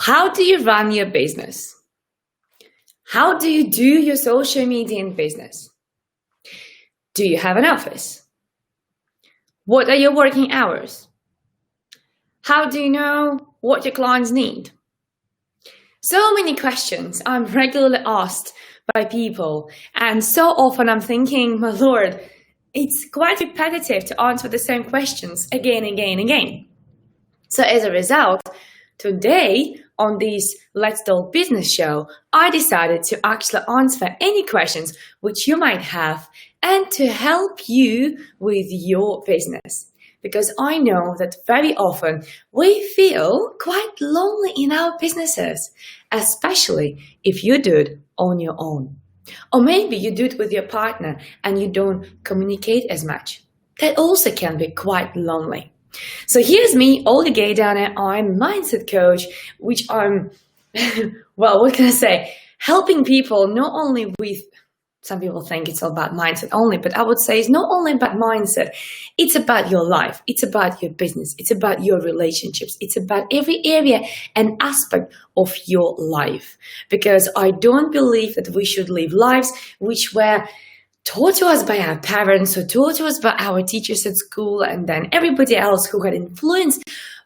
How do you run your business? How do you do your social media in business? Do you have an office? What are your working hours? How do you know what your clients need? So many questions I'm regularly asked by people, and so often I'm thinking, my Lord, it's quite repetitive to answer the same questions again, again. So as a result, today on this Let's Talk Business show, I decided to actually answer any questions which you might have and to help you with your business. Because I know that very often we feel quite lonely in our businesses, especially if you do it on your own. Or maybe you do it with your partner and you don't communicate as much. That also can be quite lonely. So here's me, Olga Geidane. I'm a mindset coach, which I'm, what can I say? Helping people not only with, some people think it's all about mindset only, but I would say it's not only about mindset. It's about your life. It's about your business. It's about your relationships. It's about every area and aspect of your life. Because I don't believe that we should live lives which were taught to us by our parents or taught to us by our teachers at school and then everybody else who had influence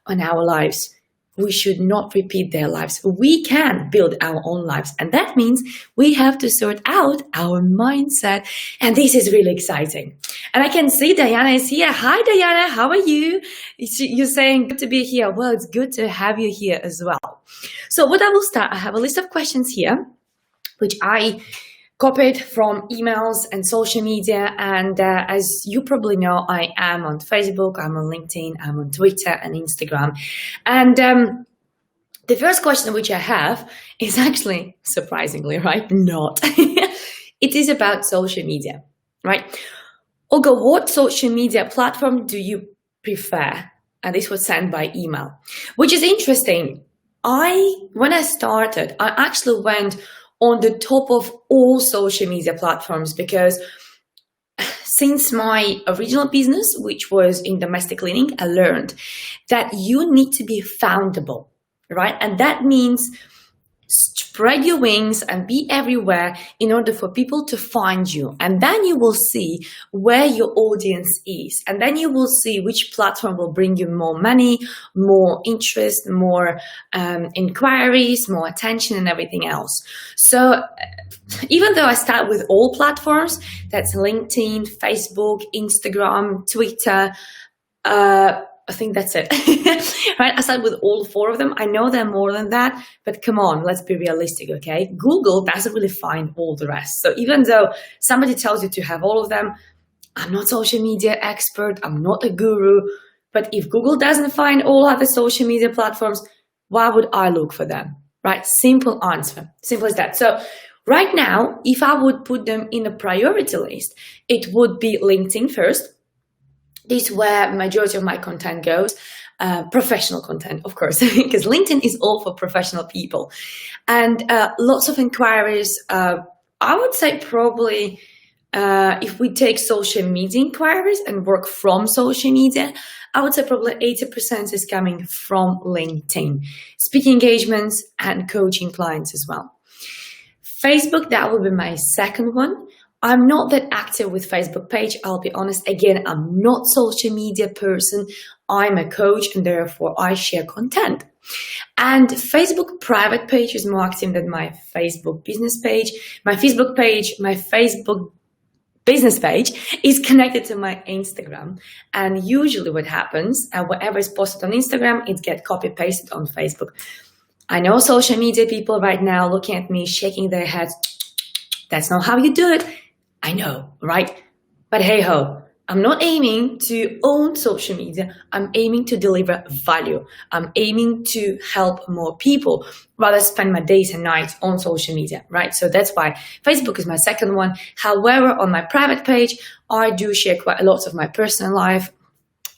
on our lives. We should not repeat their lives. We can build our own lives. And that means we have to sort out our mindset. And this is really exciting. And I can see Diana is here. Hi, Diana. How are you? You're saying good to be here. Well, it's good to have you here as well. So what I will start, I have a list of questions here, which I copied from emails and social media. And as you probably know, I am on Facebook, I'm on LinkedIn, I'm on Twitter and Instagram. And the first question which I have is actually, surprisingly, right, not. It is about social media, right? Olga, what social media platform do you prefer? And this was sent by email, which is interesting. When I started, I actually went on the top of all social media platforms because since my original business, which was in domestic cleaning, I learned that you need to be foundable, right? And that means spread your wings and be everywhere in order for people to find you. And then you will see where your audience is. And then you will see which platform will bring you more money, more interest, more inquiries, more attention and everything else. So even though I start with all platforms, that's LinkedIn, Facebook, Instagram, Twitter, I think that's it, right? I start with all four of them. I know there are more than that, but come on, let's be realistic, okay? Google doesn't really find all the rest. So even though somebody tells you to have all of them, I'm not a social media expert, I'm not a guru, but if Google doesn't find all other social media platforms, why would I look for them, right? Simple answer, simple as that. So right now, if I would put them in a priority list, it would be LinkedIn first. This is where majority of my content goes, professional content, of course, because LinkedIn is all for professional people. And lots of inquiries. I would say probably if we take social media inquiries and work from social media, I would say probably 80% is coming from LinkedIn. Speaking engagements and coaching clients as well. Facebook, that would be my second one. I'm not that active with Facebook page. I'll be honest. Again, I'm not social media person. I'm a coach and therefore I share content. And Facebook private page is more active than my Facebook business page. My Facebook business page is connected to my Instagram. And usually what happens, whatever is posted on Instagram, it gets copy pasted on Facebook. I know social media people right now looking at me, shaking their heads. That's not how you do it. I know, right? But hey ho, I'm not aiming to own social media. I'm aiming to deliver value. I'm aiming to help more people rather spend my days and nights on social media, right? So that's why Facebook is my second one. However, on my private page, I do share quite a lot of my personal life.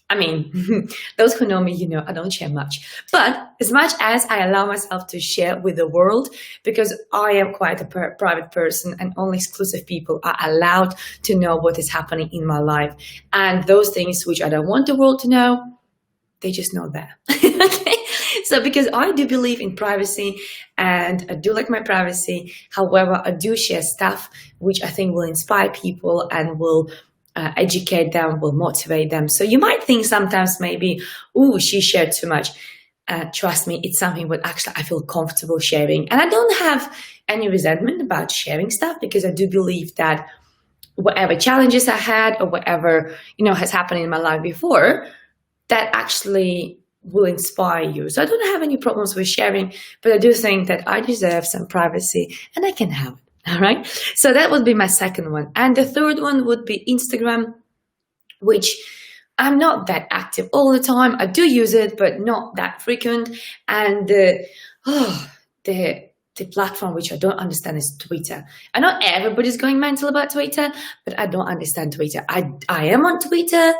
I mean, those who know me, you know, I don't share much. But as much as I allow myself to share with the world, because I am quite a private person and only exclusive people are allowed to know what is happening in my life. And those things which I don't want the world to know, they just know that. Okay? So because I do believe in privacy and I do like my privacy, however, I do share stuff which I think will inspire people and will educate them, will motivate them. So you might think sometimes maybe, oh, she shared too much. Trust me, it's something that actually I feel comfortable sharing. And I don't have any resentment about sharing stuff because I do believe that whatever challenges I had or whatever, has happened in my life before, that actually will inspire you. So I don't have any problems with sharing, but I do think that I deserve some privacy and I can have it. All right. So that would be my second one. And the third one would be Instagram, which I'm not that active all the time. I do use it, but not that frequent. And the platform which I don't understand is Twitter. I know everybody's going mental about Twitter, but I don't understand Twitter. I am on Twitter,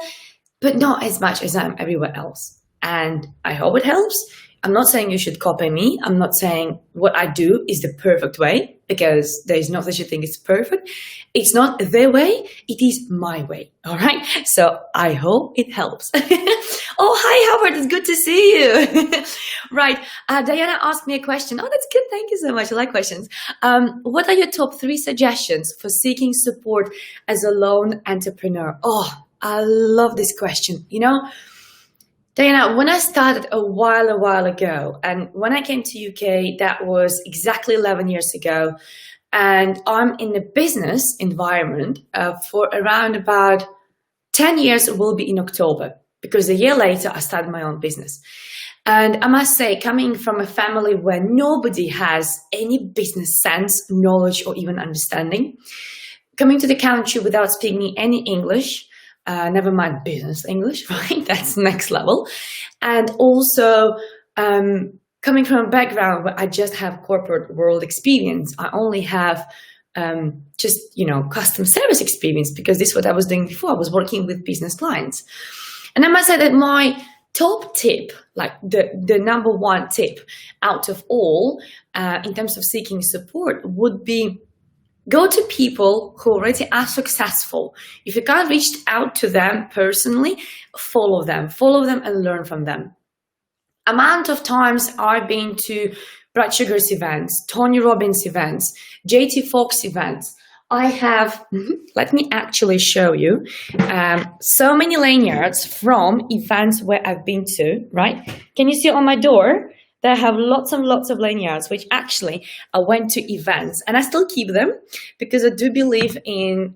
but not as much as I'm everywhere else. And I hope it helps. I'm not saying you should copy me. I'm not saying what I do is the perfect way, because there is no such a thing as perfect. It's not their way. It is my way. All right. So I hope it helps. Oh, hi, Howard. It's good to see you. Right. Diana asked me a question. Oh, that's good. Thank you so much. I like questions. What are your top 3 suggestions for seeking support as a lone entrepreneur? Oh, I love this question. Diana, when I started a while ago, and when I came to UK, that was exactly 11 years ago, and I'm in the business environment for around about 10 years. It will be in October, because a year later I started my own business. And I must say, coming from a family where nobody has any business sense, knowledge, or even understanding, coming to the country without speaking any English, never mind business English, right? That's next level. And also coming from a background where I just have corporate world experience. I only have just, customer service experience, because this is what I was doing before. I was working with business clients. And I must say that my top tip, like the number 1 tip out of all in terms of seeking support, would be go to people who already are successful. If you can't reach out to them personally, follow them and learn from them. Amount of times I've been to Brad Sugar's events, Tony Robbins events, JT Fox events. I have, let me actually show you, so many lanyards from events where I've been to, right? Can you see on my door? That I have lots and lots of lanyards, which actually I went to events, and I still keep them because I do believe in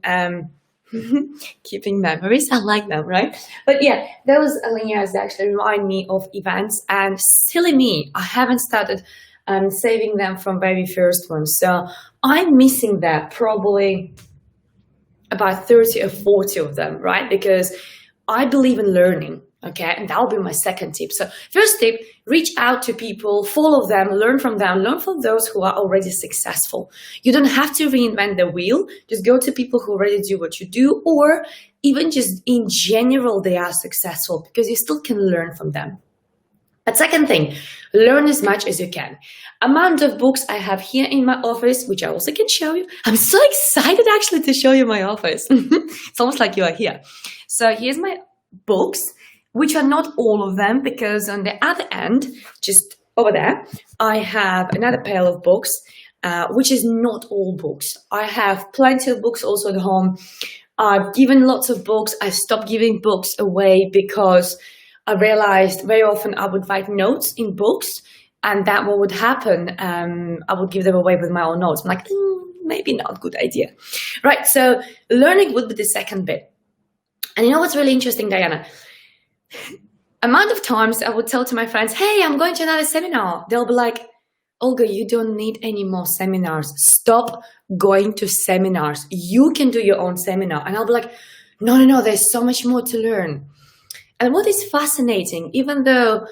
keeping memories. I like them, right? But yeah, those lanyards actually remind me of events, and silly me, I haven't started saving them from very first one. So I'm missing that probably about 30 or 40 of them, right? Because I believe in learning. Okay, and that'll be my second tip. So first tip, reach out to people, follow them, learn from those who are already successful. You don't have to reinvent the wheel. Just go to people who already do what you do, or even just in general, they are successful, because you still can learn from them. But second thing, learn as much as you can. Amount of books I have here in my office, which I also can show you. I'm so excited actually to show you my office. It's almost like you are here. So here's my books, which are not all of them, because on the other end, just over there, I have another pile of books, which is not all books. I have plenty of books also at home. I've given lots of books. I stopped giving books away because I realized very often I would write notes in books, and that what would happen, I would give them away with my own notes. I'm like, maybe not a good idea. Right, so learning would be the second bit. And you know what's really interesting, Diana? Amount of times I would tell to my friends, hey, I'm going to another seminar. They'll be like, Olga, you don't need any more seminars. Stop going to seminars. You can do your own seminar. And I'll be like, no, there's so much more to learn. And what is fascinating, even though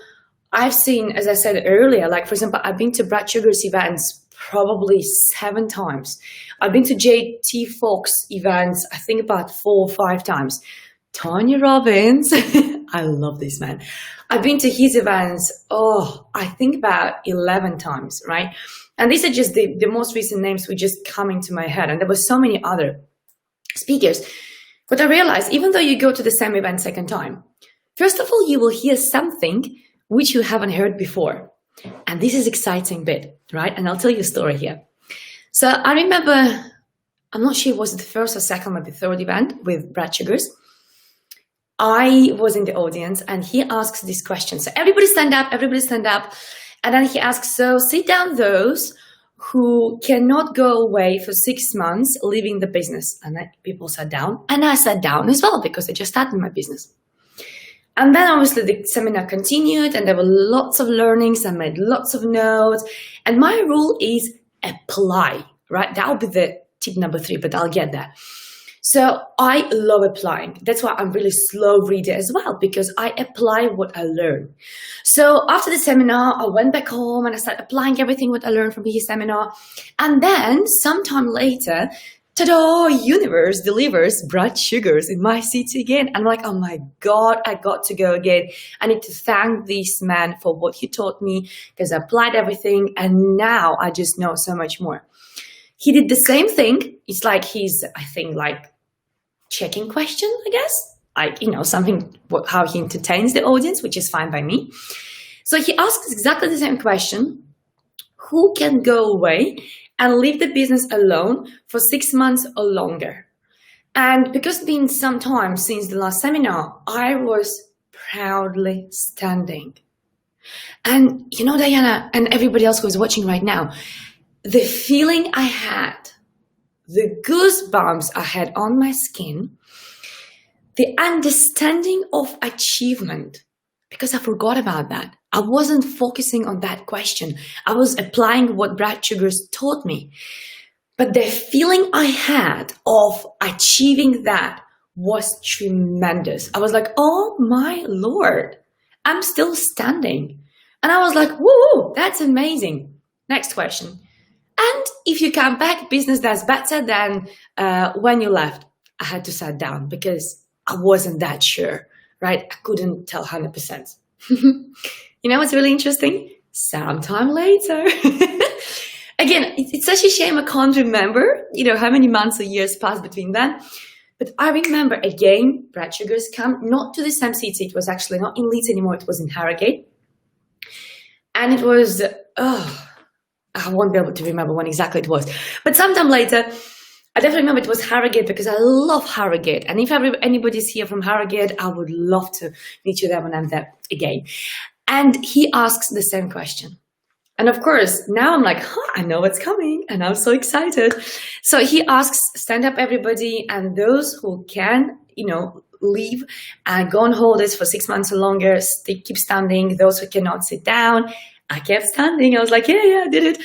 I've seen, as I said earlier, like, for example, I've been to Brad Sugar's events probably 7 times. I've been to JT Fox events, I think about 4 or 5 times. Tony Robbins, I love this man. I've been to his events, I think about 11 times, right? And these are just the most recent names which just come into my head. And there were so many other speakers. But I realized, even though you go to the same event second time, first of all, you will hear something which you haven't heard before. And this is exciting bit, right? And I'll tell you a story here. So I remember, I'm not sure it was the first or second, maybe third event with Brad Sugars. I was in the audience and he asks this question. So everybody stand up. And then he asks, so sit down those who cannot go away for 6 months leaving the business. And then people sat down and I sat down as well because I just started my business. And then obviously the seminar continued and there were lots of learnings. I made lots of notes. And my rule is apply, right? That'll be the tip number 3, but I'll get there. So I love applying. That's why I'm really slow reader as well, because I apply what I learn. So after the seminar, I went back home and I started applying everything what I learned from his seminar. And then sometime later, ta-da, universe delivers Brad Sugars in my city again. And I'm like, oh my God, I got to go again. I need to thank this man for what he taught me because I applied everything and now I just know so much more. He did the same thing. It's like he's, I think, like checking question, I guess. Like, you know, something, how he entertains the audience, which is fine by me. So he asks exactly the same question. Who can go away and leave the business alone for 6 months or longer? And because it's been some time since the last seminar, I was proudly standing. And you know, Diana, and everybody else who is watching right now, the feeling I had, the goosebumps I had on my skin, the understanding of achievement, because I forgot about that. I wasn't focusing on that question. I was applying what Brad Sugars taught me. But the feeling I had of achieving that was tremendous. I was like, oh my Lord, I'm still standing. And I was like, woo, that's amazing. Next question. And if you come back, business does better than when you left. I had to sit down because I wasn't that sure, right? I couldn't tell 100%. You know what's really interesting? Sometime later. Again, it's such a shame I can't remember, you know, how many months or years passed between then. But I remember again, Brad Sugars come, not to the same city. It was actually not in Leeds anymore. It was in Harrogate. And it was, I won't be able to remember when exactly it was. But sometime later, I definitely remember it was Harrogate because I love Harrogate. And if anybody's here from Harrogate, I would love to meet you there when I'm there again. And he asks the same question. And of course, now I'm like, I know what's coming. And I'm so excited. So he asks, stand up everybody. And those who can, you know, leave and go on holidays for 6 months or longer, keep standing. Those who cannot, sit down. I kept standing. I was like, yeah, I did it.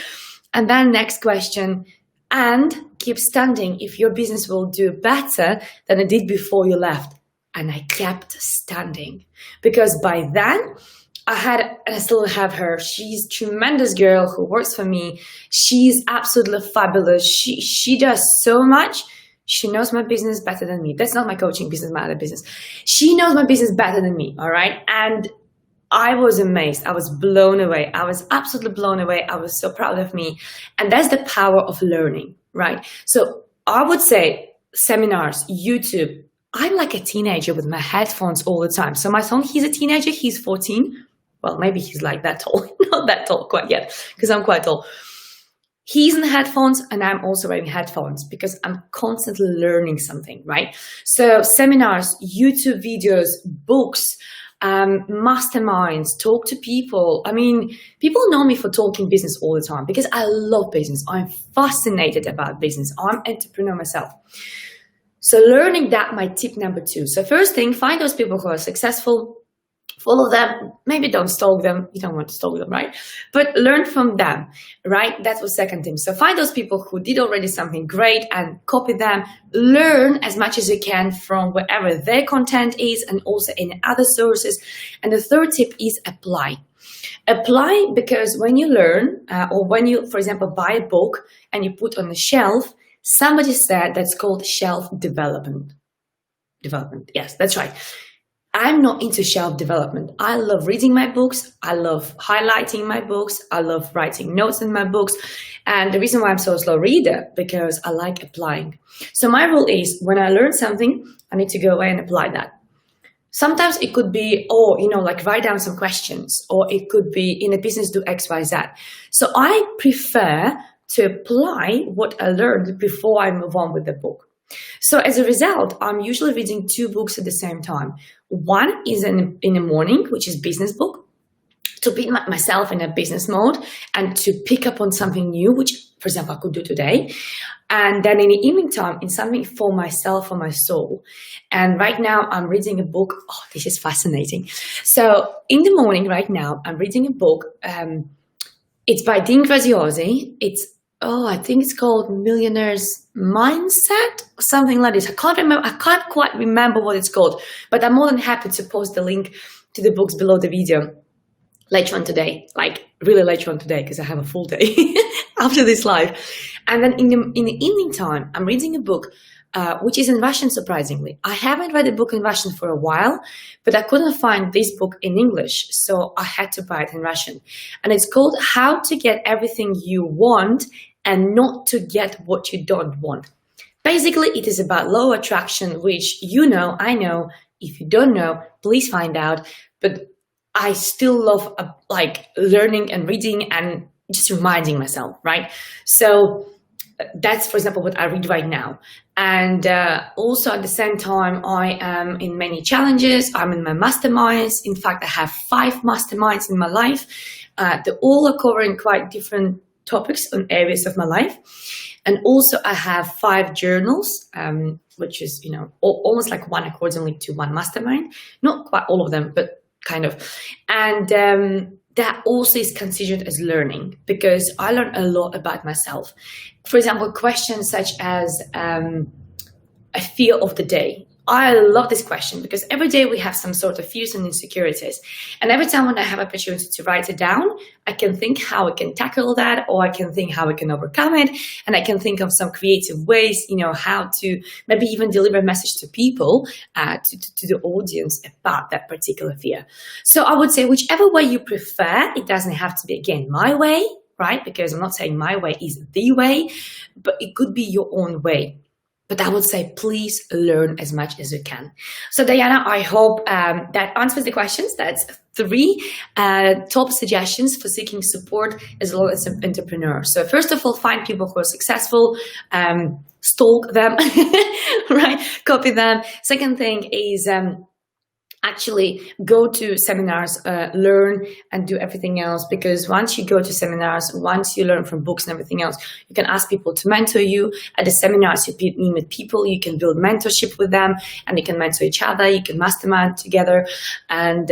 And then next question, and keep standing if your business will do better than it did before you left. And I kept standing because by then and I still have her. She's a tremendous girl who works for me. She's absolutely fabulous. She does so much. She knows my business better than me. That's not my coaching business, my other business. She knows my business better than me. All right. And I was amazed. I was blown away. I was absolutely blown away. I was so proud of me. And that's the power of learning, right? So I would say seminars, YouTube. I'm like a teenager with my headphones all the time. So my son, he's a teenager. He's 14. Well, maybe he's like that tall. Not that tall quite yet, because I'm quite tall. He's in the headphones and I'm also wearing headphones because I'm constantly learning something, right? So seminars, YouTube videos, books, masterminds, talk to people. I mean, people know me for talking business all the time because I love business. I'm fascinated about business. I'm an entrepreneur myself. So learning that, my tip number 2. So first thing, find those people who are successful. Follow them. Maybe don't stalk them. You don't want to stalk them, right? But learn from them, right? That was second thing. So find those people who did already something great and copy them. Learn as much as you can from wherever their content is and also in other sources. And the third tip is apply. Apply because when you learn or when you, for example, buy a book and you put on the shelf, somebody said that's called shelf development. Yes, that's right. I'm not into shelf development. I love reading my books. I love highlighting my books. I love writing notes in my books. And the reason why I'm so slow reader, because I like applying. So my rule is when I learn something, I need to go away and apply that. Sometimes it could be, oh, like write down some questions, or it could be in a business, do X, Y, Z. So I prefer to apply what I learned before I move on with the book. So as a result, I'm usually reading 2 books at the same time. One is in the morning, which is business book, to put myself in a business mode and to pick up on something new, which, for example, I could do today. And then in the evening time, in something for myself, for my soul. And right now I'm reading a book. Oh, this is fascinating. So in the morning right now, I'm reading a book. It's by Dean Graziosi. I think it's called Millionaires Mindset or something like this. I can't quite remember what it's called, but I'm more than happy to post the link to the books below the video later on today, like really later on today, because I have a full day after this live. And then in the evening time, I'm reading a book, which is in Russian, surprisingly. I haven't read a book in Russian for a while, but I couldn't find this book in English, so I had to buy it in Russian. And it's called How to Get Everything You Want and Not to Get What You Don't Want. Basically, it is about law of attraction, which I know. If you don't know, please find out. But I still love learning and reading and just reminding myself, right? So that's, for example, what I read right now. And also at the same time, I am in many challenges. I'm in my masterminds. In fact, I have 5 masterminds in my life. They all are covering quite different topics on areas of my life. And also I have 5 journals, which is, almost like one accordingly to one mastermind. Not quite all of them, but kind of. And that also is considered as learning, because I learn a lot about myself. For example, questions such as a fear of the day. I love this question because every day we have some sort of fears and insecurities. And every time when I have an opportunity to write it down, I can think how I can tackle that, or I can think how I can overcome it. And I can think of some creative ways, how to maybe even deliver a message to people, to the audience about that particular fear. So I would say whichever way you prefer, it doesn't have to be, again, my way, right? Because I'm not saying my way is the way, but it could be your own way. But I would say, please learn as much as you can. So Diana, I hope that answers the questions. That's 3 top suggestions for seeking support as well as an entrepreneur. So first of all, find people who are successful, stalk them, right? Copy them. Second thing is actually go to seminars, learn and do everything else, because once you go to seminars, once you learn from books and everything else, you can ask people to mentor you. At the seminars, you meet people, you can build mentorship with them, and you can mentor each other, you can mastermind together. And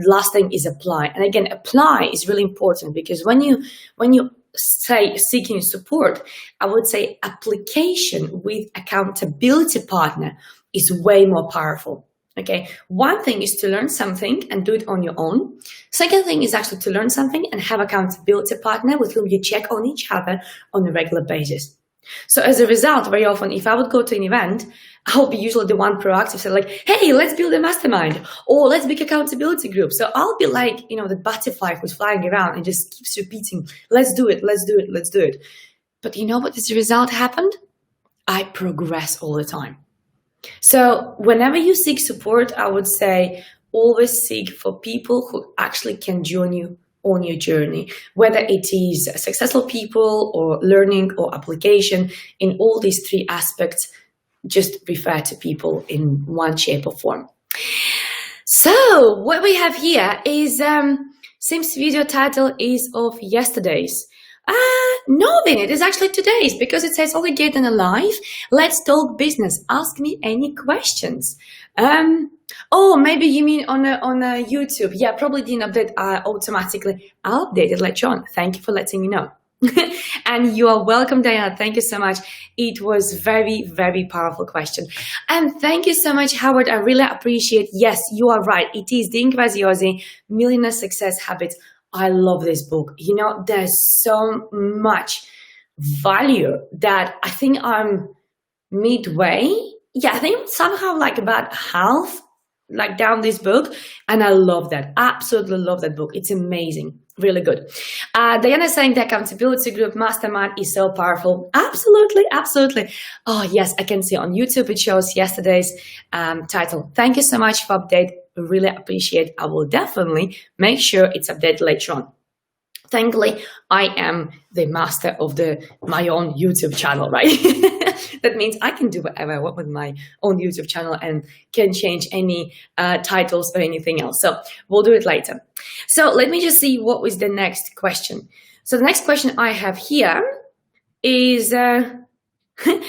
last thing is apply. And again, apply is really important, because when you say seeking support, I would say application with accountability partner is way more powerful. Okay, one thing is to learn something and do it on your own. Second thing is actually to learn something and have accountability partner with whom you check on each other on a regular basis. So as a result, very often, if I would go to an event, I'll be usually the one proactive, so like, hey, let's build a mastermind, or let's make accountability group. So I'll be like, the butterfly who's flying around and just keeps repeating, let's do it, let's do it, let's do it. But you know what as a result happened? I progress all the time. So whenever you seek support, I would say always seek for people who actually can join you on your journey, whether it is successful people or learning or application. In all these 3 aspects, just refer to people in one shape or form. So what we have here is, seems video title is of yesterday's. No, Vin, it is actually today's, because it says Olga Geidane alive. Let's talk business. Ask me any questions. Oh, maybe you mean on a YouTube. Yeah, probably didn't update automatically. I'll update it later on. Thank you for letting me know. And you are welcome, Diana. Thank you so much. It was very, very powerful question. And thank you so much, Howard. I really appreciate. Yes, you are right. It is Dean Graziosi, Millionaire Success Habits. I love this book. There's so much value that I think I'm midway. Yeah, I think somehow like about half down this book. And I love that. Absolutely love that book. It's amazing. Really good. Diana is saying the accountability group mastermind is so powerful. Absolutely, absolutely. Oh yes, I can see on YouTube it shows yesterday's title. Thank you so much for update. Really appreciate. I will definitely make sure it's updated later on. Thankfully, I am the master of my own YouTube channel, right? That means I can do whatever I want with my own YouTube channel and can change any titles or anything else. So we'll do it later. So let me just see what was the next question. So the next question I have here is,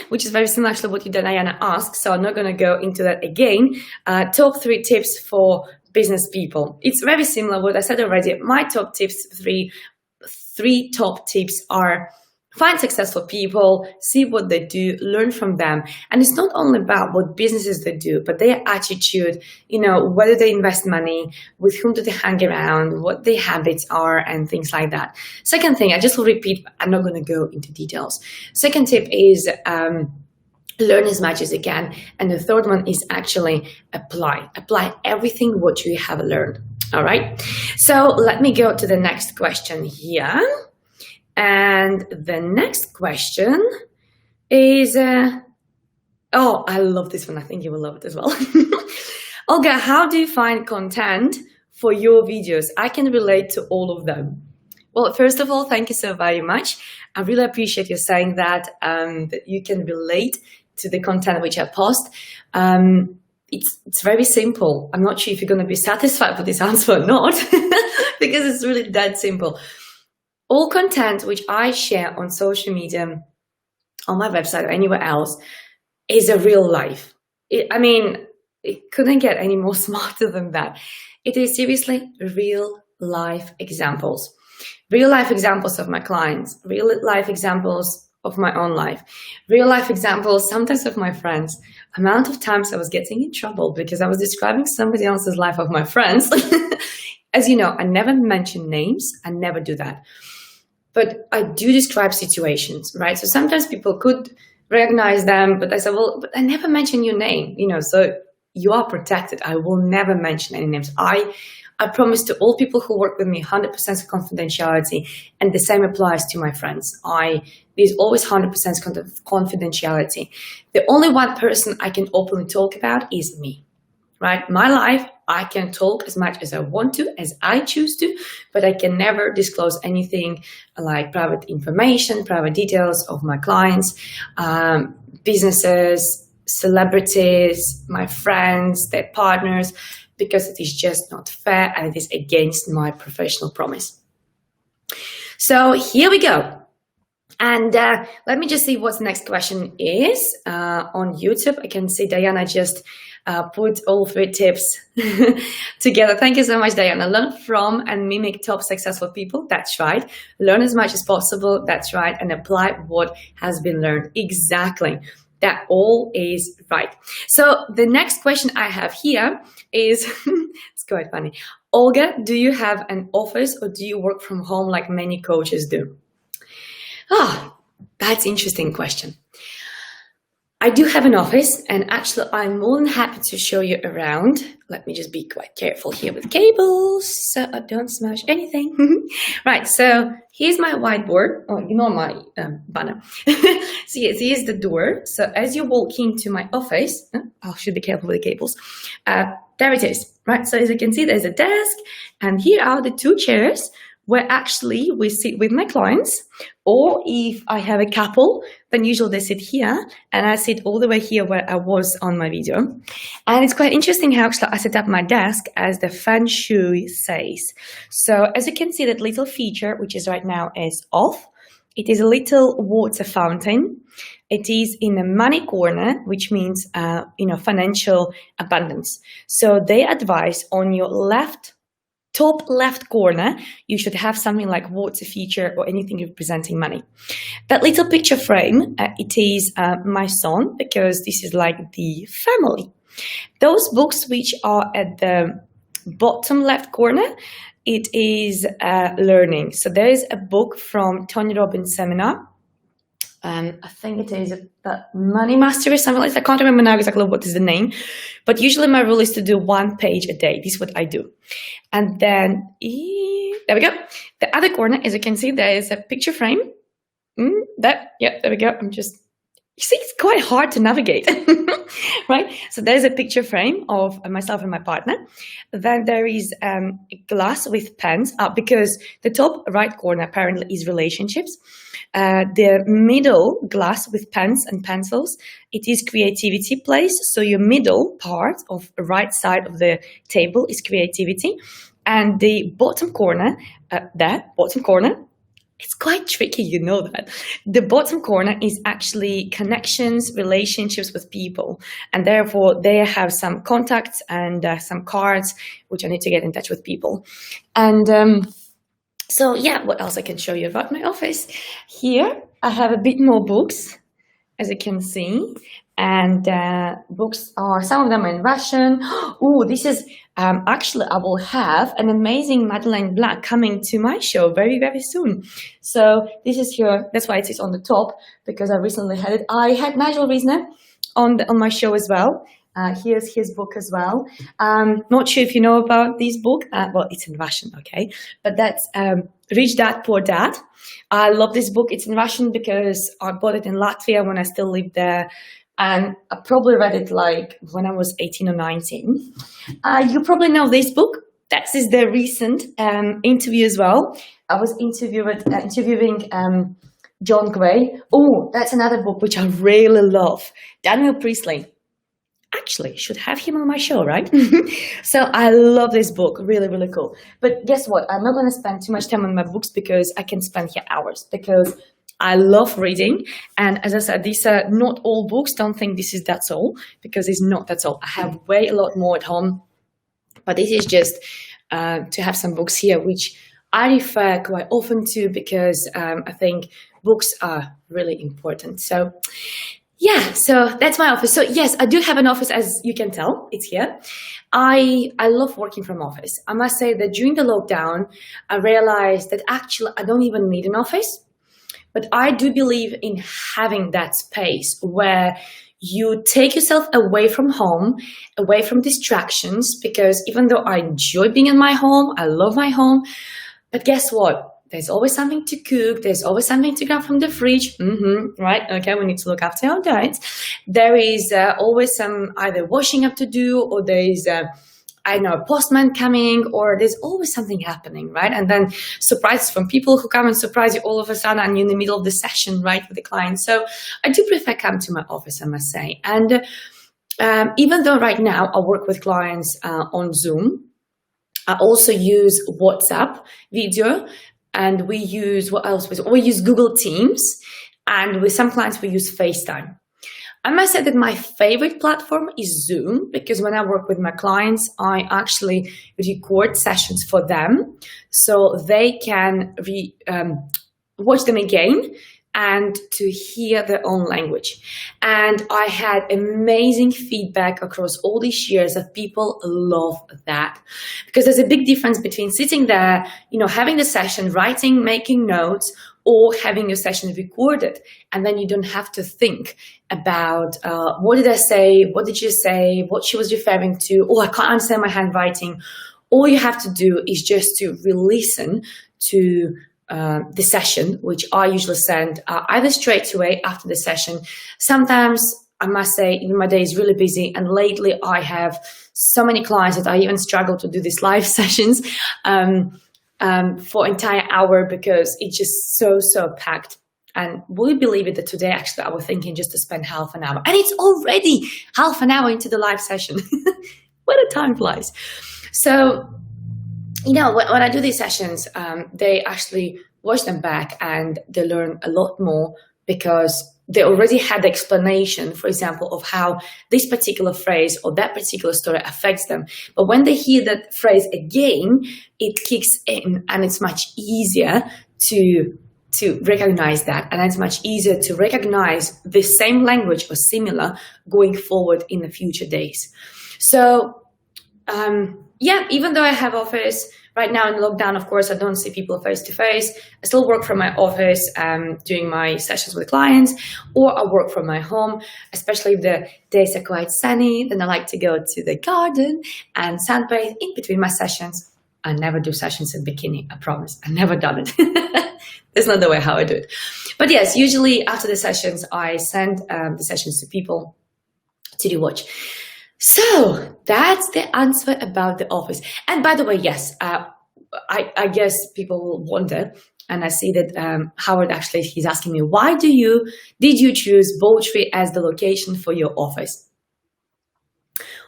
which is very similar to what Diana asked. So I'm not going to go into that again. Top 3 tips for business people. It's very similar what I said already. My top tips, three top tips are: find successful people, see what they do, learn from them. And it's not only about what businesses they do, but their attitude, whether they invest money, with whom do they hang around, what their habits are, and things like that. Second thing, I just will repeat, I'm not going to go into details. Second tip is learn as much as you can. And the third one is actually apply everything what you have learned. All right. So let me go to the next question here. And the next question is, oh, I love this one. I think you will love it as well. Olga, how do you find content for your videos? I can relate to all of them. Well, first of all, thank you so very much. I really appreciate you saying that you can relate to the content which I post. It's very simple. I'm not sure if you're going to be satisfied with this answer or not, because it's really that simple. All content which I share on social media, on my website or anywhere else, is a real life. It couldn't get any more smarter than that. It is seriously real life examples. Real life examples of my clients, real life examples of my own life, real life examples sometimes of my friends. Amount of times I was getting in trouble because I was describing somebody else's life of my friends. As you know, I never mention names. I never do that. But I do describe situations, right? So sometimes people could recognize them, but I said, well, but I never mention your name, so you are protected. I will never mention any names. I promise to all people who work with me 100% confidentiality, and the same applies to my friends. There's always 100% confidentiality. The only one person I can openly talk about is me, right? My life, I can talk as much as I want to, as I choose to, but I can never disclose anything like private information, private details of my clients, businesses, celebrities, my friends, their partners, because it is just not fair and it is against my professional promise. So here we go. And let me just see what the next question is on YouTube. I can see Diana just put all 3 tips together. Thank you so much, Diana. Learn from and mimic top successful people. That's right. Learn as much as possible. That's right. And apply what has been learned. Exactly. That all is right. So the next question I have here is, it's quite funny. Olga, do you have an office or do you work from home like many coaches do? That's an interesting question. I do have an office, and actually I'm more than happy to show you around. Let me just be quite careful here with cables so I don't smash anything. Right, so here's my whiteboard. Oh, my banner. So yes, here's the door. So as you walk into my office, I should be careful with the cables. There it is, right? So as you can see, there's a desk, and here are the 2 chairs where actually we sit with my clients, or if I have a couple, then usually they sit here, and I sit all the way here where I was on my video. And it's quite interesting how actually I set up my desk as the feng shui says. So as you can see, that little feature, which is right now is off. It is a little water fountain. It is in the money corner, which means, financial abundance. So they advise on your top left corner, you should have something like water feature or anything representing money. That little picture frame, it is my son, because this is like the family. Those books which are at the bottom left corner, it is learning. So there is a book from Tony Robbins' seminar. I think it is Money Mastery or something like that. I can't remember now exactly what is the name, but usually my rule is to do 1 page a day. This is what I do. And then there we go. The other corner, as you can see, there is a picture frame. There we go. You see, it's quite hard to navigate, right? So there's a picture frame of myself and my partner. Then there is a glass with pens, because the top right corner apparently is relationships. The middle glass with pens and pencils, it is creativity place. So your middle part of the right side of the table is creativity. And the bottom corner, it's quite tricky, you know that. The bottom corner is actually connections, relationships with people. And therefore, they have some contacts and some cards, which I need to get in touch with people. And so, yeah, what else I can show you about my office? Here, I have a bit more books, as you can see. And books are, some of them are in Russian. Oh, this is, actually, I will have an amazing Madeleine Black coming to my show very, very soon. So this is here, that's why it is on the top, because I recently had it. I had Nigel Reisner on my show as well. Here's his book as well. Not sure if you know about this book. Well, it's in Russian, okay? But that's Rich Dad, Poor Dad. I love this book. It's in Russian because I bought it in Latvia when I still lived there. And I probably read it like when I was 18 or 19. You probably know this book. That is the recent interview as well. I was interviewing John Gray. Oh, that's another book which I really love. Daniel Priestley. Actually, should have him on my show, right? So I love this book. Really, really cool. But guess what? I'm not going to spend too much time on my books because I can spend here hours because I love reading. And as I said, these are not all books. Don't think this is that's all, because it's not that's all. I have way a lot more at home. But this is just to have some books here, which I refer quite often to because I think books are really important. So yeah, so that's my office. So yes, I do have an office, as you can tell, it's here. I love working from office. I must say that during the lockdown, I realized that actually I don't even need an office. But I do believe in having that space where you take yourself away from home, away from distractions, because even though I enjoy being in my home, I love my home, but guess what? There's always something to cook. There's always something to grab from the fridge. Right? Okay, we need to look after our diets. There is always some either washing up to do, or there is a postman coming, or there's always something happening, right? And then surprises from people who come and surprise you all of a sudden, and you're in the middle of the session, right, with the client. So I do prefer come to my office, I must say. And even though right now I work with clients on Zoom, I also use WhatsApp video, and we use, what else? We use Google Teams, and with some clients we use FaceTime. I must say that my favorite platform is Zoom, because when I work with my clients, I actually record sessions for them so they can watch them again and to hear their own language. And I had amazing feedback across all these years that people love that, because there's a big difference between sitting there, having the session, writing, making notes, or having your session recorded, and then you don't have to think about what did I say, what did you say, what she was referring to, oh, I can't understand my handwriting. All you have to do is just to re-listen to the session, which I usually send either straight away after the session. Sometimes, I must say, my day is really busy, and lately I have so many clients that I even struggle to do these live sessions for entire hour because it's just so packed. And will you believe it that today actually I was thinking just to spend half an hour, and it's already half an hour into the live session. What a time flies. So when I do these sessions, they actually watch them back and they learn a lot more because they already had the explanation, for example, of how this particular phrase or that particular story affects them. But when they hear that phrase again, it kicks in, and it's much easier to recognize that. And it's much easier to recognize the same language or similar going forward in the future days. So, even though I have office right now in lockdown, of course, I don't see people face to face. I still work from my office doing my sessions with clients, or I work from my home, especially if the days are quite sunny. Then I like to go to the garden and sunbathe in between my sessions. I never do sessions in bikini, I promise. I've never done it. That's not the way how I do it. But yes, usually after the sessions, I send the sessions to people to do watch. So that's the answer about the office. And by the way, yes, I guess people will wonder, and I see that Howard actually, he's asking me, why did you choose Bowtree as the location for your office?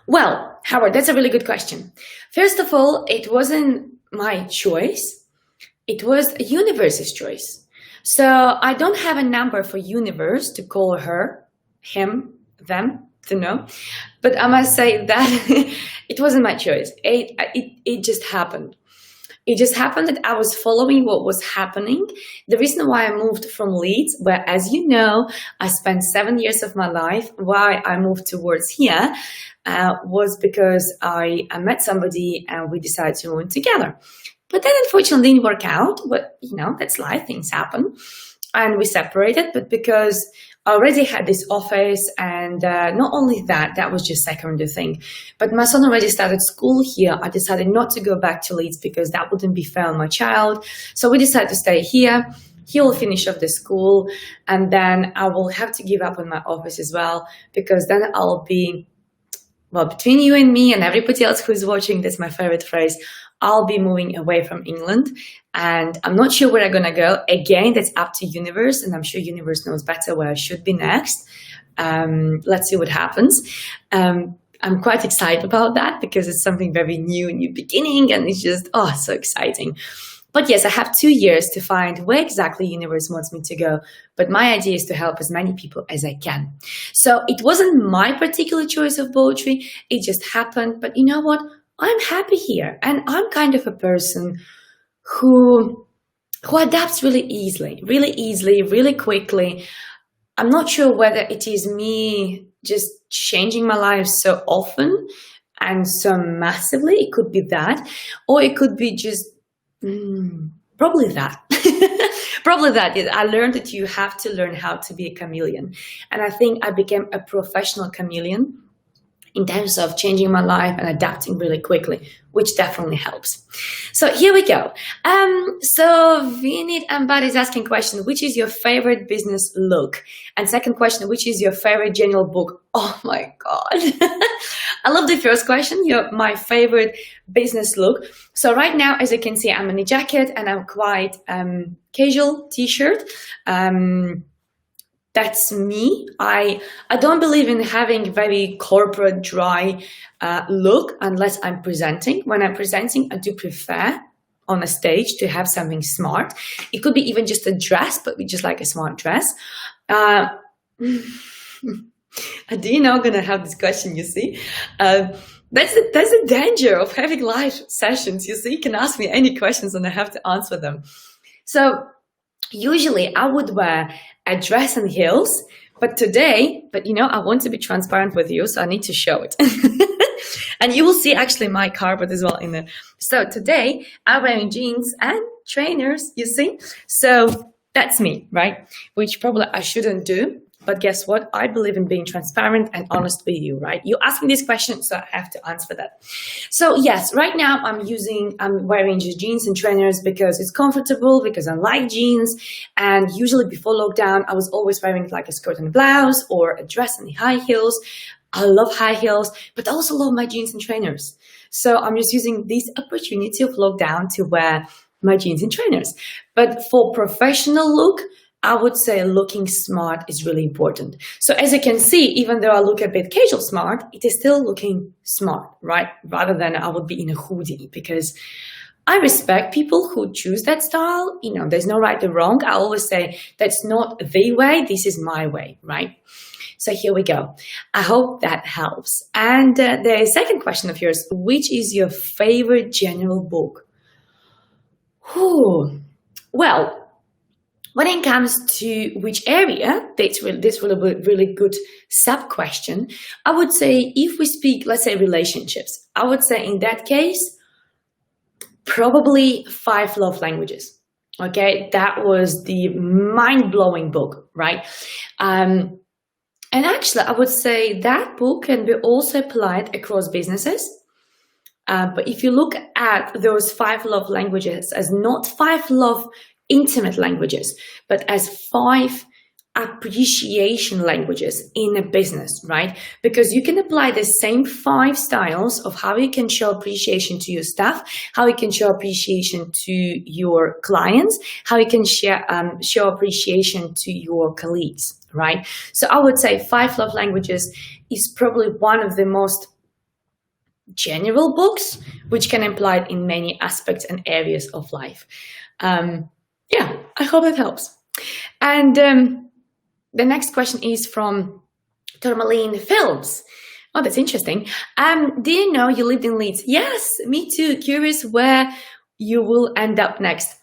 Well, Howard, that's a really good question. First of all, it wasn't my choice. It was a universe's choice. So I don't have a number for universe to call her, him, them, to know. But I must say that it wasn't my choice. It just happened. It just happened that I was following what was happening. The reason why I moved from Leeds, where, as you know, I spent 7 years of my life, why I moved towards here, was because I met somebody and we decided to move in together. But that unfortunately didn't work out. But, you know, that's life, things happen. And we separated, but because I already had this office, and not only that, that was just secondary thing, but my son already started school here. I decided not to go back to Leeds because that wouldn't be fair on my child. So we decided to stay here. He will finish off the school, and then I will have to give up on my office as well, because then I'll be, well, between you and me and everybody else who's watching, that's my favorite phrase, I'll be moving away from England, and I'm not sure where I'm going to go. Again, that's up to universe, and I'm sure universe knows better where I should be next. Let's see what happens. I'm quite excited about that because it's something very new beginning, and it's just, oh, so exciting. But yes, I have 2 years to find where exactly universe wants me to go. But my idea is to help as many people as I can. So it wasn't my particular choice of Bowtree. It just happened. But you know what? I'm happy here, and I'm kind of a person who adapts really easily, really quickly. I'm not sure whether it is me just changing my life so often and so massively. It could be that, or it could be just probably that. Probably that. I learned that you have to learn how to be a chameleon, and I think I became a professional chameleon in terms of changing my life and adapting really quickly, which definitely helps. So here we go. So Vinit Ambad is asking question, which is your favorite business look? And second question, which is your favorite general book? Oh my God. I love the first question, my favorite business look. So right now, as you can see, I'm in a jacket and I'm quite casual t-shirt. That's me. I don't believe in having very corporate, dry look unless I'm presenting. When I'm presenting, I do prefer on a stage to have something smart. It could be even just a dress, but we just like a smart dress. I do know I'm going to have this question, you see. That's the danger of having live sessions. You see, you can ask me any questions and I have to answer them. So usually I would wear a dress and heels, but you know, I want to be transparent with you, so I need to show it. And you will see actually my carpet as well in there. So today I'm wearing jeans and trainers, you see? So that's me, right? Which probably I shouldn't do. But guess what? I believe in being transparent and honest with you, right? You asked me this question, so I have to answer that. So yes, right now I'm wearing just jeans and trainers because it's comfortable, because I like jeans. And usually before lockdown, I was always wearing like a skirt and a blouse or a dress and high heels. I love high heels, but I also love my jeans and trainers. So I'm just using this opportunity of lockdown to wear my jeans and trainers. But for professional look, I would say looking smart is really important. So as you can see, even though I look a bit casual smart, it is still looking smart, right? Rather than I would be in a hoodie, because I respect people who choose that style. You know, there's no right or wrong. I always say that's not the way, this is my way, right? So here we go. I hope that helps. And the second question of yours, which is your favorite general book? Well, when it comes to which area, this will be a really good sub-question. I would say if we speak, let's say relationships, I would say in that case, probably 5 Love Languages. Okay, that was the mind-blowing book, right? And actually, I would say that book can be also applied across businesses. But if you look at those 5 love languages as not 5 love intimate languages, but as 5 appreciation languages in a business, right? Because you can apply the same 5 styles of how you can show appreciation to your staff, how you can show appreciation to your clients, how you can show appreciation to your colleagues, right? So I would say 5 love languages is probably one of the most general books which can apply it in many aspects and areas of life. Yeah, I hope it helps. And the next question is from Tourmaline Phillips. Oh, that's interesting. Do you know you lived in Leeds? Yes, me too. Curious where you will end up next.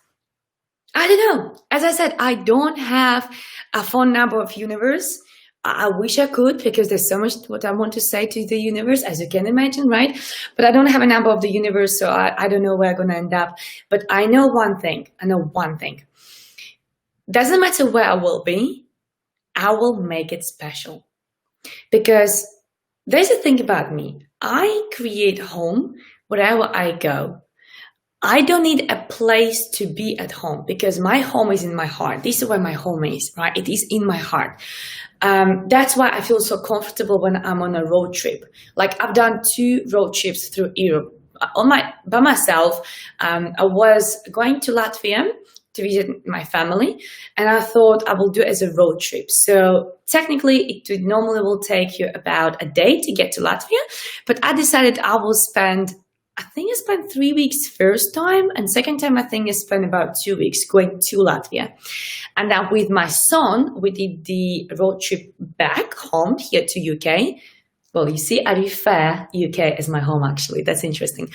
I don't know. As I said, I don't have a phone number of universe. I wish I could, because there's so much what I want to say to the universe, as you can imagine, right? But I don't have a number of the universe, so I don't know where I'm going to end up. But I know one thing. Doesn't matter where I will be, I will make it special. Because there's a thing about me. I create home wherever I go. I don't need a place to be at home, because my home is in my heart. This is where my home is, right? It is in my heart. That's why I feel so comfortable when I'm on a road trip. Like, I've done 2 road trips through Europe by myself. I was going to Latvia to visit my family, and I thought I will do it as a road trip. So technically it normally will take you about a day to get to Latvia, but I decided I will spend 3 weeks first time, and second time I think I spent about 2 weeks going to Latvia. And then with my son, we did the road trip back home here to UK. Well, you see, I refer UK as my home, actually. That's interesting.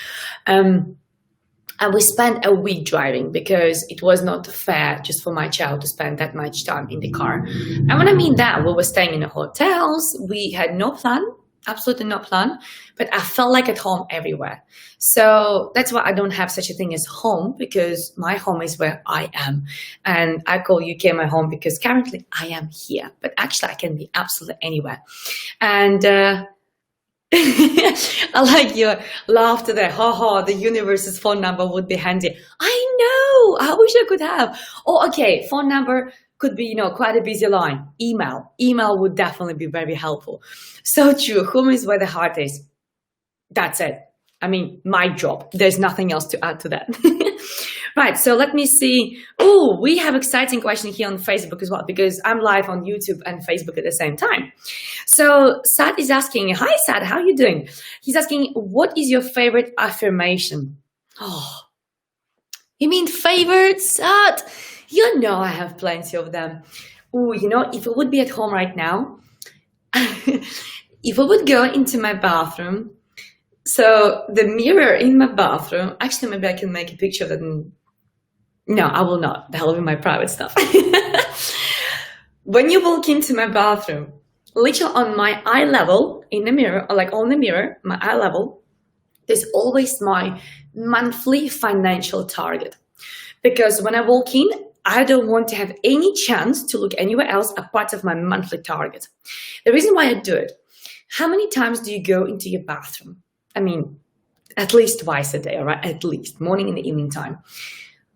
And we spent a week driving, because it was not fair just for my child to spend that much time in the car. And when I mean that, we were staying in the hotels. We had no plan, absolutely no plan, but I felt like at home everywhere. So that's why I don't have such a thing as home, because my home is where I am. And I call UK my home because currently I am here, but actually I can be absolutely anywhere. And I like your laughter there. The universe's phone number would be handy. I know. I wish I could have. Oh, okay. Phone number could be, quite a busy line. Email would definitely be very helpful. So true. Home is where the heart is. That's it. I mean, my job. There's nothing else to add to that. Right, so let me see. Oh, we have exciting question here on Facebook as well, because I'm live on YouTube and Facebook at the same time. So Sad is asking, hi Sad, how are you doing? He's asking, what is your favorite affirmation? Oh, you mean favorite, Sad? You know I have plenty of them. Oh, if I would be at home right now, if I would go into my bathroom, so the mirror in my bathroom, actually maybe I can make a picture of that. No, I will not. That will be my private stuff. When you walk into my bathroom, literally on my eye level in the mirror, or like on the mirror, my eye level, there's always my monthly financial target. Because when I walk in, I don't want to have any chance to look anywhere else apart of my monthly target. The reason why I do it, how many times do you go into your bathroom? I mean, at least twice a day, all right? At least, morning and evening time.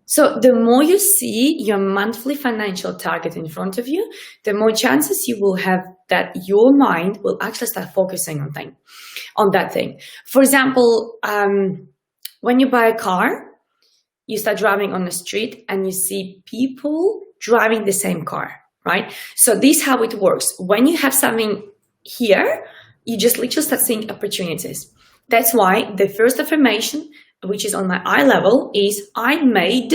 So the more you see your monthly financial target in front of you, the more chances you will have that your mind will actually start focusing on that thing. For example, when you buy a car, you start driving on the street and you see people driving the same car, right? So this is how it works. When you have something here, you just literally start seeing opportunities. That's why the first affirmation, which is on my eye level, is I made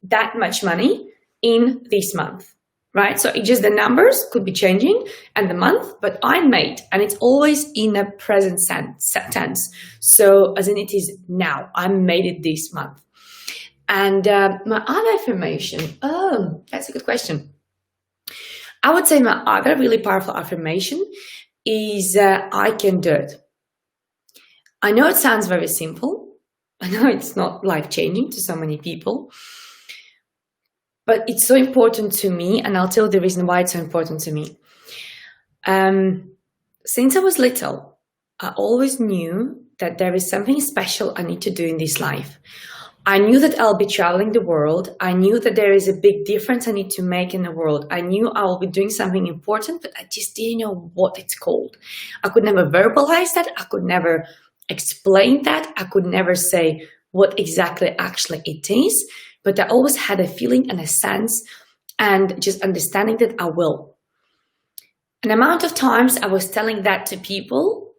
that much money in this month, right? So it's just the numbers could be changing and the month, but I made, and it's always in a present tense. So as in it is now, I made it this month. And my other affirmation, oh, that's a good question. I would say my other really powerful affirmation is I can do it. I know it sounds very simple. I know it's not life-changing to so many people, but it's so important to me, and I'll tell you the reason why it's so important to me. Since I was little, I always knew that there is something special I need to do in this life. I knew that I'll be traveling the world. I knew that there is a big difference I need to make in the world. I knew I will be doing something important, but I just didn't know what it's called. I could never verbalize that. I could never explain that. I could never say what exactly actually it is, but I always had a feeling and a sense and just understanding that I will. An amount of times I was telling that to people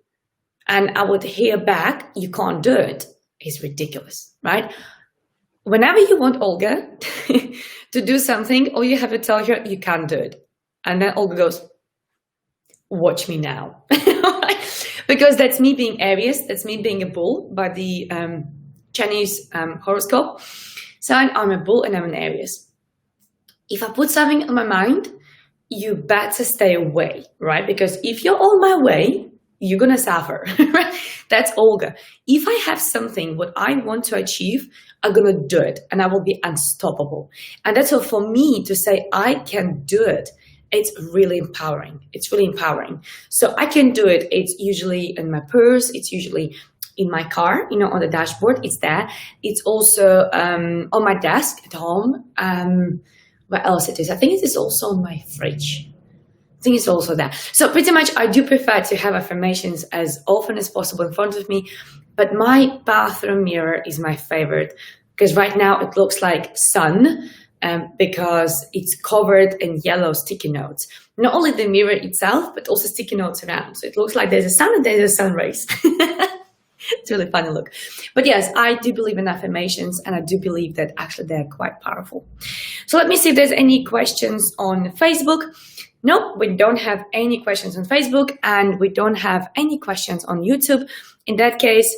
and I would hear back, you can't do it. It's ridiculous, right? Whenever you want Olga to do something, all you have to tell her, you can't do it. And then Olga goes, watch me now. Because that's me being Aries, that's me being a bull by the Chinese horoscope. So I'm a bull and I'm an Aries. If I put something on my mind, you better stay away, right? Because if you're on my way, you're going to suffer, right? That's Olga. If I have something, what I want to achieve, I'm going to do it and I will be unstoppable. And that's all for me to say, I can do it. It's really empowering. It's really empowering. So I can do it. It's usually in my purse. It's usually in my car, on the dashboard. It's there. It's also on my desk at home. Where else it is? I think it is also on my fridge. I think it's also there. So pretty much I do prefer to have affirmations as often as possible in front of me, but my bathroom mirror is my favorite because right now it looks like sun because it's covered in yellow sticky notes. Not only the mirror itself, but also sticky notes around. So it looks like there's a sun and there's a sun rays. It's really funny look. But yes, I do believe in affirmations and I do believe that actually they're quite powerful. So let me see if there's any questions on Facebook. No, we don't have any questions on Facebook and we don't have any questions on YouTube. In that case,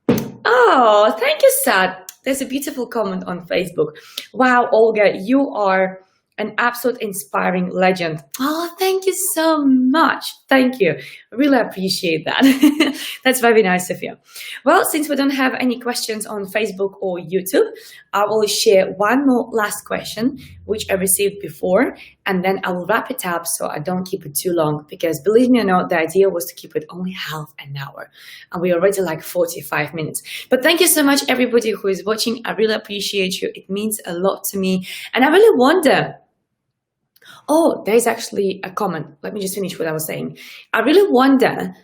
oh, thank you, Sad. There's a beautiful comment on Facebook. Wow, Olga, you are an absolute inspiring legend. Oh, thank you so much. Thank you. I really appreciate that. That's very nice of you. Well, since we don't have any questions on Facebook or YouTube, I will share one more last question, which I received before, and then I will wrap it up so I don't keep it too long, because believe me or not, the idea was to keep it only half an hour, and we're already like 45 minutes. But thank you so much, everybody who is watching. I really appreciate you. It means a lot to me, and I really wonder, oh, there's actually a comment. Let me just finish what I was saying. I really wonder,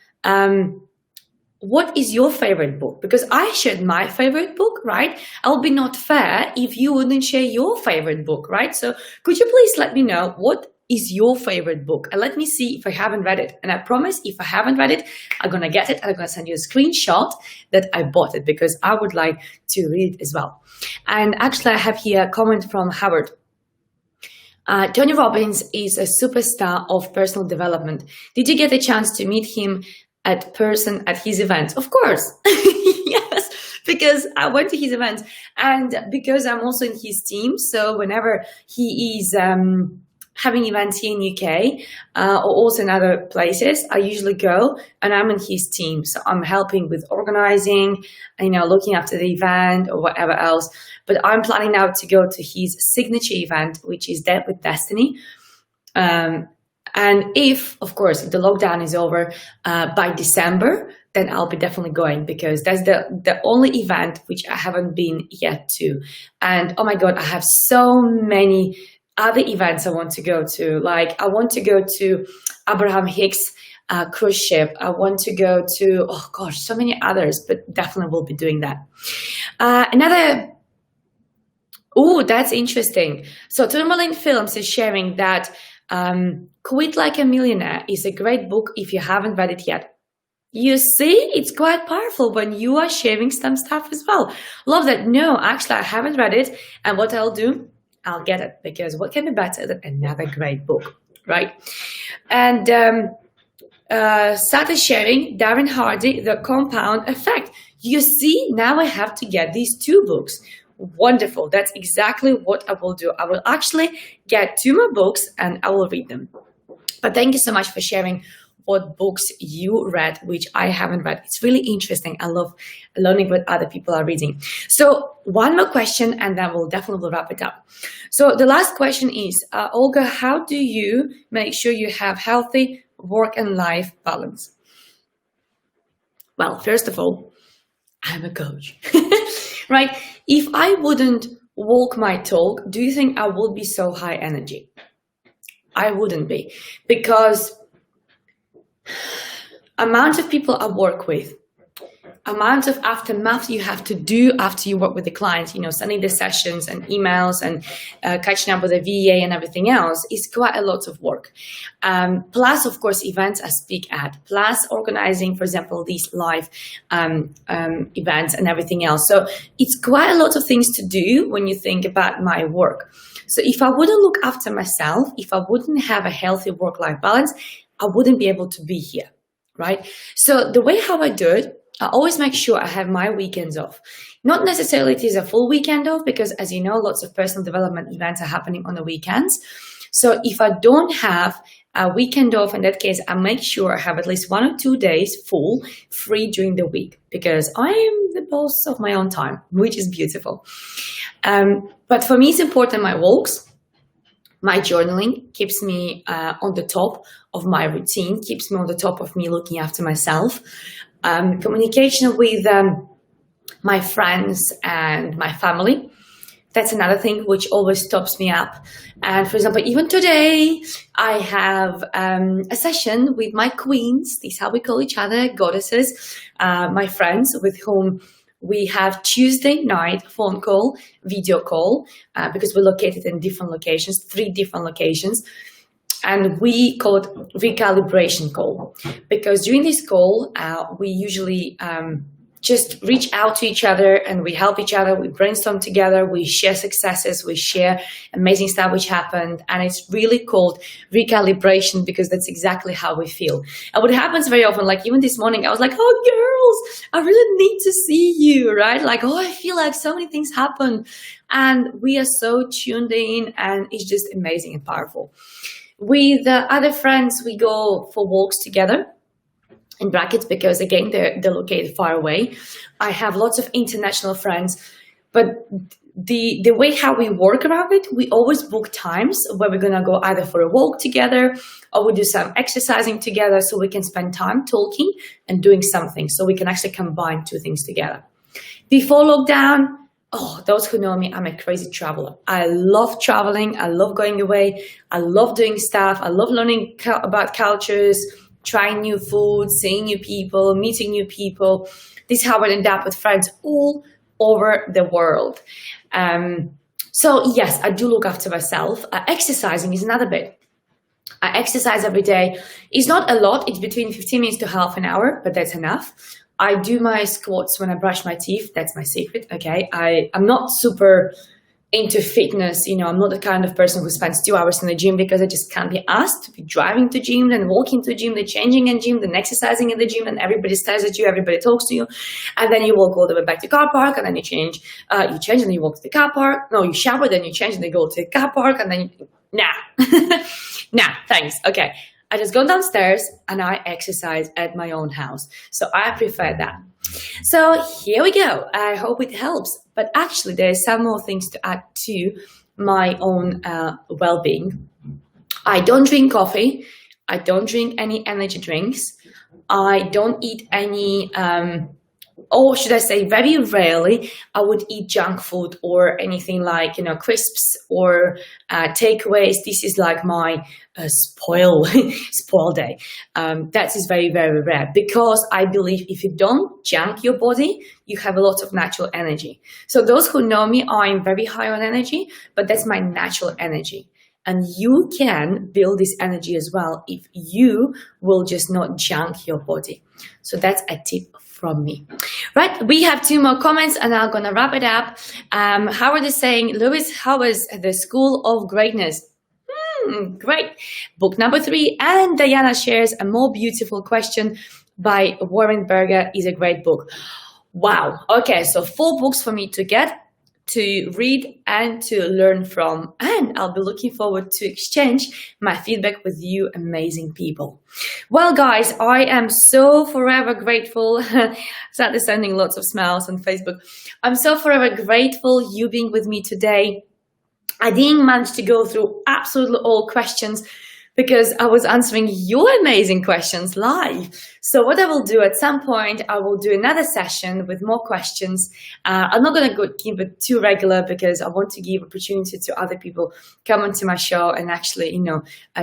what is your favorite book? Because I shared my favorite book, right? I'll be not fair if you wouldn't share your favorite book, right? So could you please let me know what is your favorite book? And let me see if I haven't read it. And I promise if I haven't read it, I'm going to get it. And I'm going to send you a screenshot that I bought it because I would like to read it as well. And actually, I have here a comment from Howard. Tony Robbins is a superstar of personal development. Did you get a chance to meet him at person at his events? Of course. Yes, because I went to his events and because I'm also in his team. So whenever he is having events here in UK or also in other places, I usually go and I'm in his team. So I'm helping with organizing, looking after the event or whatever else. But I'm planning now to go to his signature event, which is Dead with Destiny. And if, of course, if the lockdown is over by December, then I'll be definitely going because that's the only event which I haven't been yet to. And oh my God, I have so many other events I want to go to. Like I want to go to Abraham Hicks cruise ship. I want to go to, oh gosh, so many others, but definitely will be doing that. Oh, that's interesting. So Tourmaline Films is sharing that Quit Like a Millionaire is a great book if you haven't read it yet. You see, it's quite powerful when you are sharing some stuff as well. Love that. No, actually, I haven't read it. And what I'll do, I'll get it because what can be better than another great book, right? And started sharing Darren Hardy, The Compound Effect. You see, now I have to get these two books. Wonderful. That's exactly what I will do. I will actually get two more books and I will read them. But thank you so much for sharing what books you read, which I haven't read. It's really interesting. I love learning what other people are reading. So one more question and then we'll definitely wrap it up. So the last question is, Olga, how do you make sure you have healthy work and life balance? Well, first of all, I'm a coach, right? If I wouldn't walk my talk, do you think I would be so high energy? I wouldn't be, because amount of people I work with, amount of aftermath you have to do after you work with the clients, sending the sessions and emails and catching up with the VA and everything else is quite a lot of work. Plus, of course, events I speak at, plus organizing, for example, these live events and everything else. So it's quite a lot of things to do when you think about my work. So if I wouldn't look after myself, if I wouldn't have a healthy work-life balance, I wouldn't be able to be here, right? So the way how I do it, I always make sure I have my weekends off. Not necessarily it is a full weekend off, because as you know, lots of personal development events are happening on the weekends. So if I don't have a weekend off, in that case, I make sure I have at least 1 or 2 days full free during the week, because I am the boss of my own time, which is beautiful. But for me, it's important my walks. My journaling keeps me on the top of my routine, keeps me on the top of me looking after myself. Communication with my friends and my family. That's another thing which always stops me up. And for example, even today, I have a session with my queens. This is how we call each other, goddesses, my friends with whom we have Tuesday night phone call, video call, because we're located in different locations, 3 different locations. And we call it recalibration call, because during this call, we usually just reach out to each other and we help each other. We brainstorm together. We share successes. We share amazing stuff which happened. And it's really called recalibration, because that's exactly how we feel. And what happens very often, like even this morning, I was like, oh, girls, I really need to see you, right? Like, oh, I feel like so many things happen. And we are so tuned in, and it's just amazing and powerful. With other friends, we go for walks together, in brackets, because again, they're located far away. I have lots of international friends, but the way how we work around it, we always book times where we're gonna go either for a walk together, or we do some exercising together, so we can spend time talking and doing something, so we can actually combine 2 things together. Before lockdown, oh, those who know me, I'm a crazy traveler. I love traveling. I love going away. I love doing stuff. I love learning about cultures, trying new food, seeing new people, meeting new people. This is how I end up with friends all over the world. So yes, I do look after myself. Exercising is another bit. I exercise every day. It's not a lot. It's between 15 minutes to half an hour, but that's enough. I do my squats when I brush my teeth. That's my secret, okay? I'm not super into fitness, I'm not the kind of person who spends 2 hours in the gym, because I just can't be asked to be driving to gym, then walking to gym, then changing in gym, then exercising in the gym, and everybody stares at you, everybody talks to you, and then you walk all the way back to car park, and then you change, and then you walk to the car park. No, you shower, then you change, and then go to the car park, and then nah, thanks, okay. I just go downstairs and I exercise at my own house. So I prefer that. So here we go. I hope it helps. But actually, there's some more things to add to my own well-being. I don't drink coffee. I don't drink any energy drinks. I don't eat any, or should I say very rarely, I would eat junk food or anything like, crisps or takeaways. This is like my spoil day. That is very, very rare, because I believe if you don't junk your body, you have a lot of natural energy. So those who know me, I'm very high on energy, but that's my natural energy. And you can build this energy as well if you will just not junk your body. So that's a tip from me. Right, we have 2 more comments and I'm gonna wrap it up. Howard is saying, Lewis, how was the School of Greatness? Great. Book number 3. And Diana shares a more beautiful question by Warren Berger is a great book. Wow. Okay, so 4 books for me to get, to read and to learn from, and I'll be looking forward to exchange my feedback with you amazing people. Well guys, I am so forever grateful. Started sending lots of smiles on Facebook. I'm so forever grateful you being with me today. I didn't manage to go through absolutely all questions because I was answering your amazing questions live. So what I will do at some point, I will do another session with more questions. I'm not going to keep it too regular because I want to give opportunity to other people come onto my show and actually,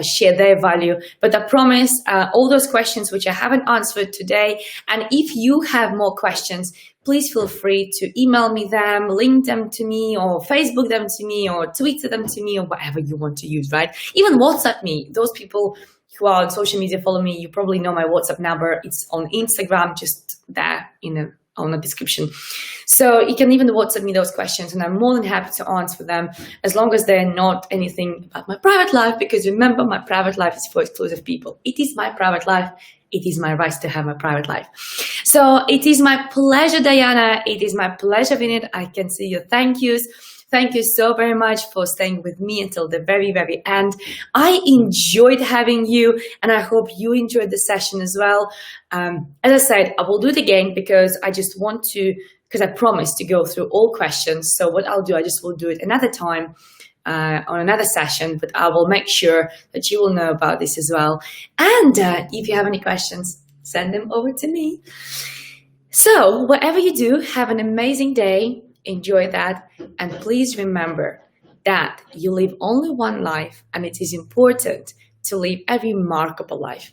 share their value. But I promise all those questions which I haven't answered today. And if you have more questions, please feel free to email me them, link them to me, or Facebook them to me, or tweet them to me, or whatever you want to use, right? Even WhatsApp me. Those people who are on social media, follow me. You probably know my WhatsApp number. It's on Instagram, just there on the description. So you can even WhatsApp me those questions, and I'm more than happy to answer them, as long as they're not anything about my private life, because remember, my private life is for exclusive people. It is my private life. It is my right to have my private life. So it is my pleasure, Diana. It is my pleasure, Vinit. I can see your thank yous. Thank you so very much for staying with me until the very, very end. I enjoyed having you, and I hope you enjoyed the session as well. As I said, I will do it again because I promised to go through all questions. So what I'll do, I just will do it another time. On another session, but I will make sure that you will know about this as well. And if you have any questions, send them over to me. So whatever you do, have an amazing day. Enjoy that. And please remember that you live only one life, and it is important to live a remarkable life.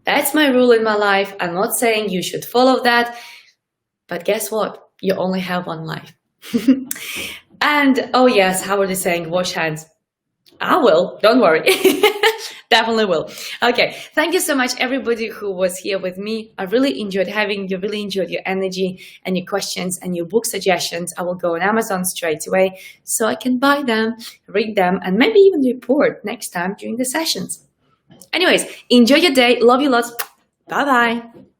That's my rule in my life. I'm not saying you should follow that, but guess what? You only have one life. And, oh yes, how are they saying? Wash hands. I will, don't worry. Definitely will. Okay, thank you so much, everybody who was here with me. I really enjoyed having you, really enjoyed your energy and your questions and your book suggestions. I will go on Amazon straight away so I can buy them, read them, and maybe even report next time during the sessions. Anyways, enjoy your day. Love you lots. Bye-bye.